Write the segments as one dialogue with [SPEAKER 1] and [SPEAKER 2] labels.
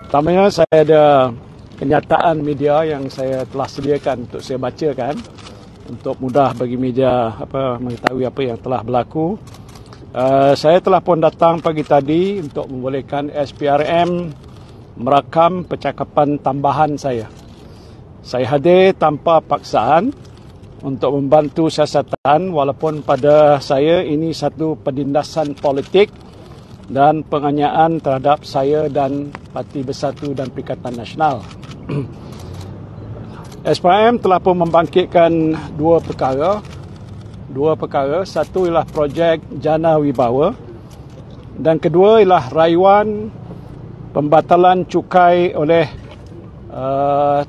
[SPEAKER 1] Pertamanya saya ada kenyataan media yang saya telah sediakan untuk saya bacakan untuk mudah bagi media mengetahui apa yang telah berlaku. Saya telah pun datang pagi tadi untuk membolehkan SPRM merakam percakapan tambahan saya. Saya hadir tanpa paksaan untuk membantu siasatan walaupun pada saya ini satu penindasan politik dan penganiayaan terhadap saya dan Parti Bersatu dan Perikatan Nasional. SPRM telah pun membangkitkan dua perkara. Satu ialah projek Jana Wibawa dan kedua ialah rayuan pembatalan cukai oleh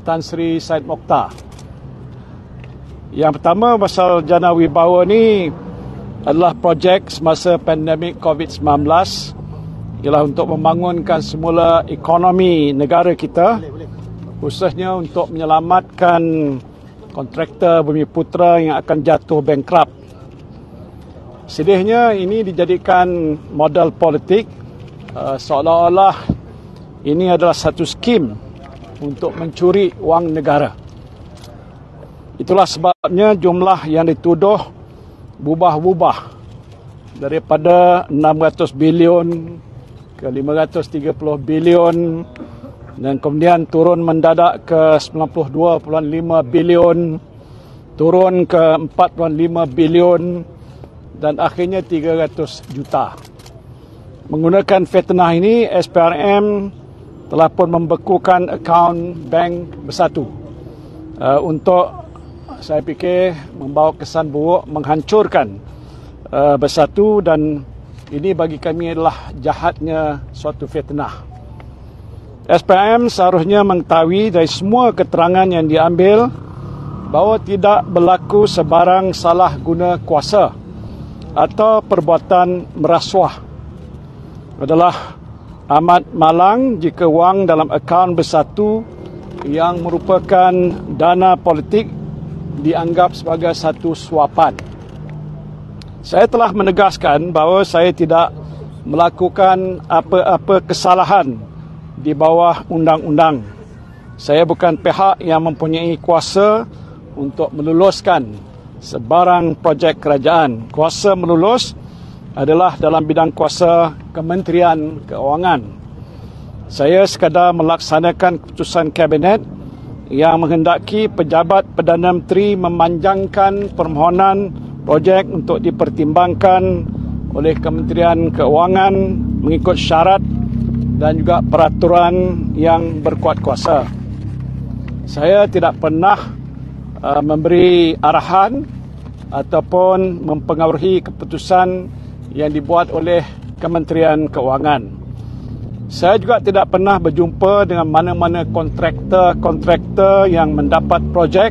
[SPEAKER 1] Tan Sri Syed Mokhtar. Yang pertama pasal Jana Wibawa ni adalah projek semasa pandemik COVID-19, ialah untuk membangunkan semula ekonomi negara kita, khususnya untuk menyelamatkan kontraktor Bumiputera yang akan jatuh bankrupt. Sedihnya ini dijadikan modal politik, seolah-olah ini adalah satu skim untuk mencuri wang negara. Itulah sebabnya jumlah yang dituduh berubah-ubah daripada 600 bilion ke 530 bilion dan kemudian turun mendadak ke 92.5 bilion, turun ke 4.5 bilion dan akhirnya 300 juta. Menggunakan fitnah ini, SPRM telah pun membekukan akaun Bank Bersatu untuk, saya fikir, membawa kesan buruk, menghancurkan Bersatu, dan ini bagi kami adalah jahatnya suatu fitnah. SPRM seharusnya mengetahui dari semua keterangan yang diambil bahawa tidak berlaku sebarang salah guna kuasa atau perbuatan merasuah. Adalah amat malang jika wang dalam akaun Bersatu yang merupakan dana politik dianggap sebagai satu suapan. Saya telah menegaskan bahawa saya tidak melakukan apa-apa kesalahan di bawah undang-undang. Saya bukan pihak yang mempunyai kuasa untuk meluluskan sebarang projek kerajaan. Kuasa melulus adalah dalam bidang kuasa Kementerian Keuangan. Saya sekadar melaksanakan keputusan Kabinet yang menghendaki pejabat Perdana Menteri memanjangkan permohonan projek untuk dipertimbangkan oleh Kementerian Keuangan mengikut syarat dan juga peraturan yang berkuat kuasa. Saya tidak pernah memberi arahan ataupun mempengaruhi keputusan yang dibuat oleh Kementerian Keuangan. Saya juga tidak pernah berjumpa dengan mana-mana kontraktor yang mendapat projek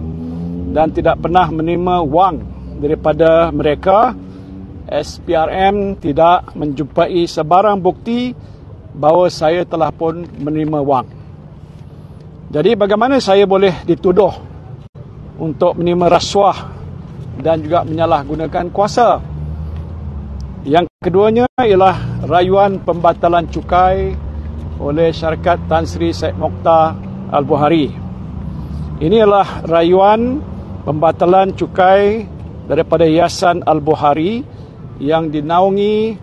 [SPEAKER 1] dan tidak pernah menerima wang daripada mereka. SPRM tidak menjumpai sebarang bukti bahawa saya telah pun menerima wang. Jadi bagaimana saya boleh dituduh untuk menerima rasuah dan juga menyalahgunakan kuasa? Yang keduanya ialah rayuan pembatalan cukai oleh syarikat Tan Sri Syed Mokhtar Al-Buhari. Ini adalah rayuan pembatalan cukai daripada Yayasan Al-Buhari yang dinaungi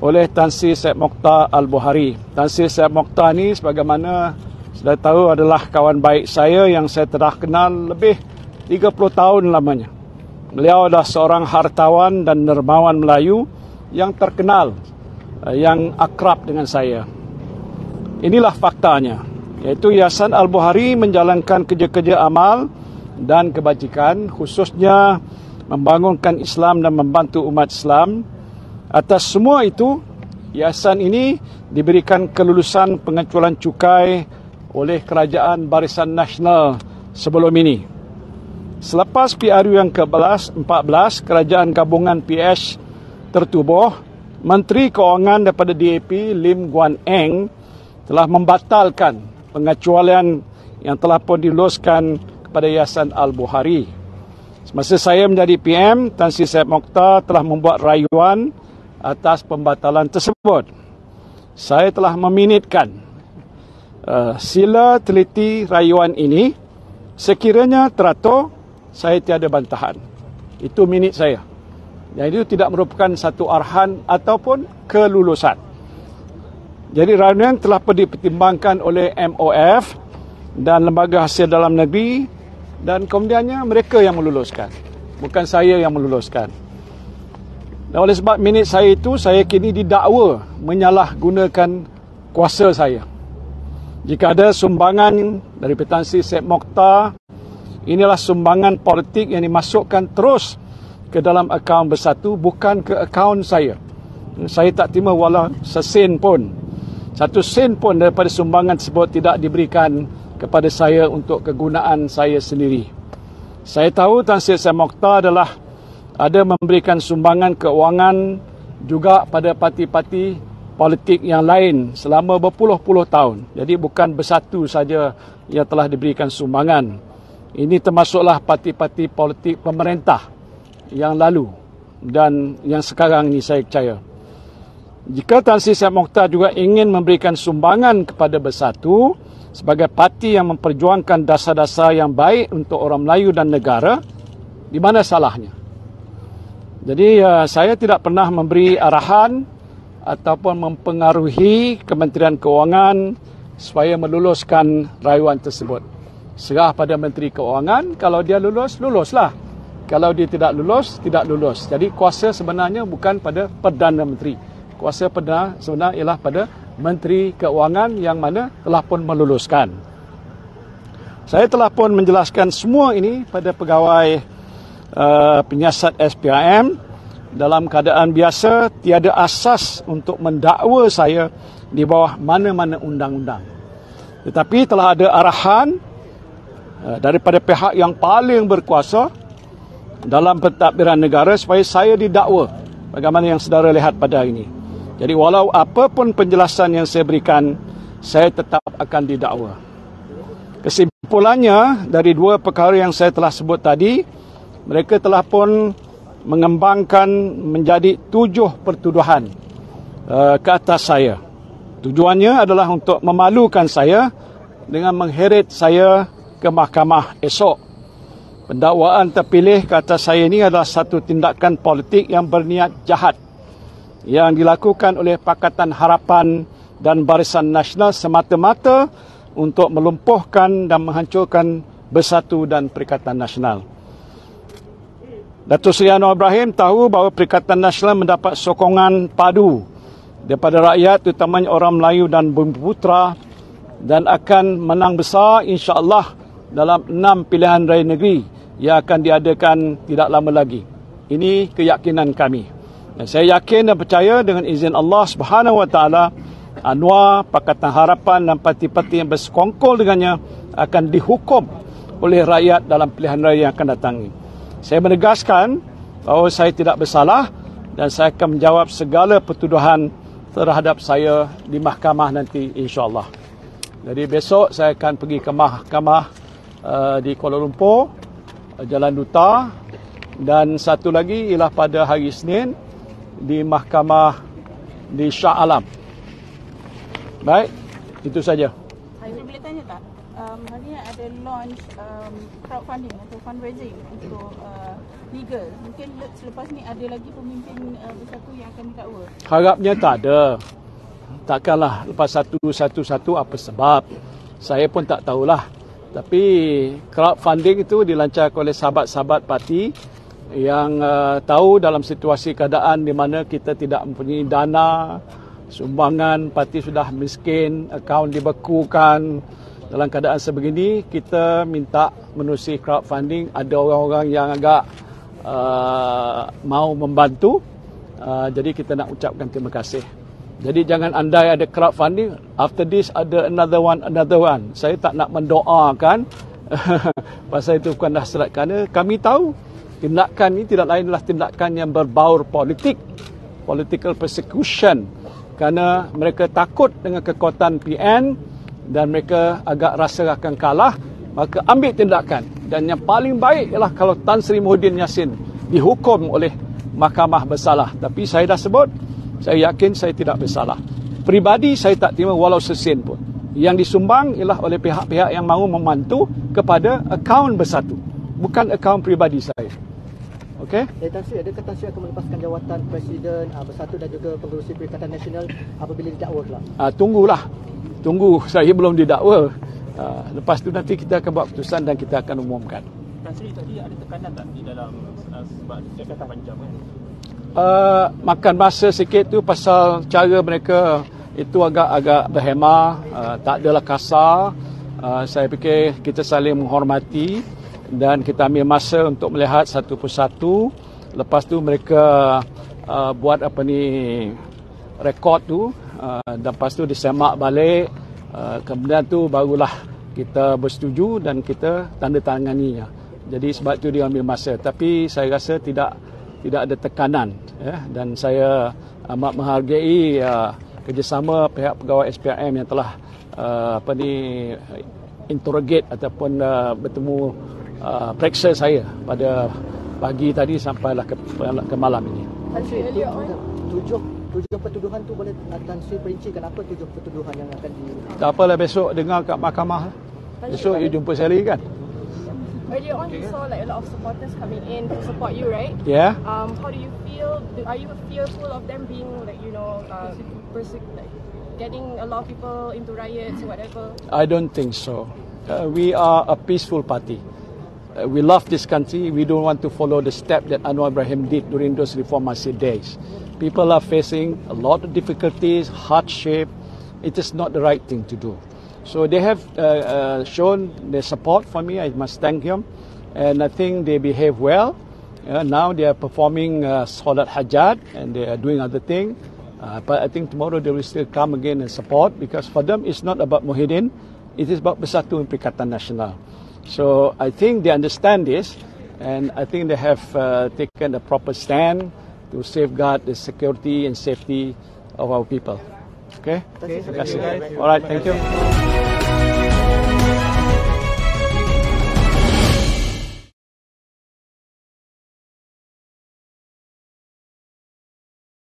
[SPEAKER 1] oleh Tan Sri Syed Mokhtar Al-Buhari. Tan Sri Syed Mokhtar ni sebagaimana sudah tahu adalah kawan baik saya yang saya telah kenal lebih 30 tahun lamanya. Beliau adalah seorang hartawan dan dermawan Melayu yang terkenal, yang akrab dengan saya. Inilah faktanya, iaitu Yayasan Al-Buhari menjalankan kerja-kerja amal dan kebajikan, khususnya membangunkan Islam dan membantu umat Islam. Atas semua itu, yayasan ini diberikan kelulusan pengecualian cukai oleh Kerajaan Barisan Nasional sebelum ini. Selepas PRU yang ke-14, Kerajaan Gabungan PH tertubuh, Menteri Keuangan daripada DAP Lim Guan Eng telah membatalkan pengecualian yang telah pun diluluskan kepada Yayasan Al-Buhari. Semasa saya menjadi PM, Tan Sri Syed Mokhtar telah membuat rayuan atas pembatalan tersebut. Saya telah meminitkan Sila teliti rayuan ini sekiranya teratur, saya tiada bantahan. Itu minit saya. Dan itu tidak merupakan satu arahan ataupun kelulusan. Jadi rayuan telah dipertimbangkan oleh MOF dan Lembaga Hasil Dalam Negeri, dan kemudiannya mereka yang meluluskan, bukan saya yang meluluskan. Dan oleh sebab minit saya itu, saya kini didakwa menyalahgunakan kuasa saya. Jika ada sumbangan dari Tan Sri Syed Mokhtar, inilah sumbangan politik yang dimasukkan terus ke dalam akaun Bersatu, bukan ke akaun saya. Saya tak terima walau sesen pun. Satu sen pun daripada sumbangan tersebut tidak diberikan kepada saya untuk kegunaan saya sendiri. Saya tahu Tan Sri Syed Mokhtar adalah ada memberikan sumbangan keuangan juga pada parti-parti politik yang lain selama berpuluh-puluh tahun. Jadi bukan Bersatu saja yang telah diberikan sumbangan. Ini termasuklah parti-parti politik pemerintah yang lalu dan yang sekarang ini, saya percaya. Jika Tan Sri Syed Mokhtar juga ingin memberikan sumbangan kepada Bersatu sebagai parti yang memperjuangkan dasar-dasar yang baik untuk orang Melayu dan negara, di mana salahnya? Jadi saya tidak pernah memberi arahan ataupun mempengaruhi Kementerian Keuangan supaya meluluskan rayuan tersebut. Serah pada Menteri Keuangan, kalau dia lulus, luluslah. Kalau dia tidak lulus, tidak lulus. Jadi kuasa sebenarnya bukan pada Perdana Menteri. Kuasa perdana sebenarnya ialah pada Menteri Keuangan yang mana telah pun meluluskan. Saya telah pun menjelaskan semua ini pada pegawai penyiasat SPRM. Dalam keadaan biasa, tiada asas untuk mendakwa saya di bawah mana-mana undang-undang. Tetapi telah ada arahan daripada pihak yang paling berkuasa dalam pentadbiran negara supaya saya didakwa, bagaimana yang saudara lihat pada hari ini. Jadi walau apapun penjelasan yang saya berikan, saya tetap akan didakwa. Kesimpulannya, dari dua perkara yang saya telah sebut tadi, mereka telah pun mengembangkan menjadi 7 pertuduhan ke atas saya. Tujuannya adalah untuk memalukan saya dengan mengheret saya ke mahkamah esok. Pendakwaan terpilih ke atas saya ini adalah satu tindakan politik yang berniat jahat yang dilakukan oleh Pakatan Harapan dan Barisan Nasional semata-mata untuk melumpuhkan dan menghancurkan Bersatu dan Perikatan Nasional. Datuk Seri Anwar Ibrahim tahu bahawa Perikatan Nasional mendapat sokongan padu daripada rakyat, terutamanya orang Melayu dan Bumiputera, dan akan menang besar insya-Allah dalam 6 pilihan raya negeri yang akan diadakan tidak lama lagi. Ini keyakinan kami. Dan saya yakin dan percaya dengan izin Allah Subhanahu Wa Taala, Anwar, Pakatan Harapan dan parti-parti yang bersekongkol dengannya akan dihukum oleh rakyat dalam pilihan raya yang akan datang ini. Saya menegaskan bahawa saya tidak bersalah dan saya akan menjawab segala pertuduhan terhadap saya di mahkamah nanti insya-Allah. Jadi besok saya akan pergi ke mahkamah di Kuala Lumpur, Jalan Duta, dan satu lagi ialah pada hari Isnin di mahkamah di Shah Alam. Baik, itu saja.
[SPEAKER 2] Saya boleh tanya tak? Hari ini ada launch crowdfunding atau fundraising untuk legal. Mungkin selepas ni ada lagi pemimpin Bersatu yang akan didakwa?
[SPEAKER 1] Harapnya tak ada. Takkanlah lepas satu-satu apa sebab. Saya pun tak tahulah. Tapi crowdfunding itu dilancarkan oleh sahabat-sahabat parti yang tahu dalam situasi keadaan di mana kita tidak mempunyai dana, sumbangan, parti sudah miskin, akaun dibekukan. Dalam keadaan sebegini, kita minta menerusi crowdfunding. Ada orang-orang yang agak mau membantu. Jadi kita nak ucapkan terima kasih. Jadi jangan andai ada crowdfunding, after this ada another one. Saya tak nak mendoakan pasal itu bukan hasrat, kerana kami tahu tindakan ini tidak lain adalah tindakan yang berbaur politik, political persecution, kerana mereka takut dengan kekuatan PN dan mereka agak rasa akan kalah, maka ambil tindakan. Dan yang paling baik ialah kalau Tan Sri Muhyiddin Yassin dihukum oleh mahkamah bersalah. Tapi saya dah sebut, saya yakin saya tidak bersalah. Peribadi saya tak terima walau sesen pun. Yang disumbang ialah oleh pihak-pihak yang mahu membantu kepada akaun Bersatu, bukan akaun peribadi saya. Okey?
[SPEAKER 3] Tan Sri, adakah Tan Sri akan melepaskan jawatan Presiden Bersatu dan juga Pengerusi Perikatan Nasional apabila didakwa kelak?
[SPEAKER 1] Tunggulah. Tunggu, saya belum didakwa. Lepas tu nanti kita akan buat keputusan dan kita akan umumkan.
[SPEAKER 4] Tan Sri, tadi ada tekanan tak di dalam sebab dia panjang kan?
[SPEAKER 1] Makan masa sikit tu pasal cara mereka itu agak berhemah, tak adalah kasar. Saya fikir kita saling menghormati dan kita ambil masa untuk melihat satu persatu. Lepas tu mereka buat rekod tu, dan lepas tu disemak balik. Kemudian tu barulah kita bersetuju dan kita tanda tanganinya. Jadi sebab tu dia ambil masa. Tapi saya rasa tidak ada tekanan, ya, dan saya amat menghargai kerjasama pihak pegawai SPRM yang telah interrogate ataupun bertemu periksa saya pada pagi tadi sampailah ke malam ini.
[SPEAKER 3] Tan Sri, tujuh pertuduhan tu boleh Tan Sri perincikan apa tujuh pertuduhan yang akan
[SPEAKER 1] Tak apalah, besok dengar kat mahkamah. Besok you jumpa saya lagi kan?
[SPEAKER 5] Earlier on, you saw like a lot of supporters coming in to support you, right?
[SPEAKER 1] Yeah.
[SPEAKER 5] How do you feel? Are you fearful of them being like getting a lot of people into riots or whatever?
[SPEAKER 1] I don't think so. We are a peaceful party. We love this country. We don't want to follow the step that Anwar Ibrahim did during those reformasi days. People are facing a lot of difficulties, hardship. It is not the right thing to do. So they have shown their support for me. I must thank them. And I think they behave well. Now they are performing Salat Hajat and they are doing other things. But I think tomorrow they will still come again and support, because for them it's not about Muhyiddin. It is about Bersatu and Perikatan Nasional. So I think they understand this, and I think they have taken a proper stand to safeguard the security and safety of our people. Okay? Terima kasih. All right, thank you.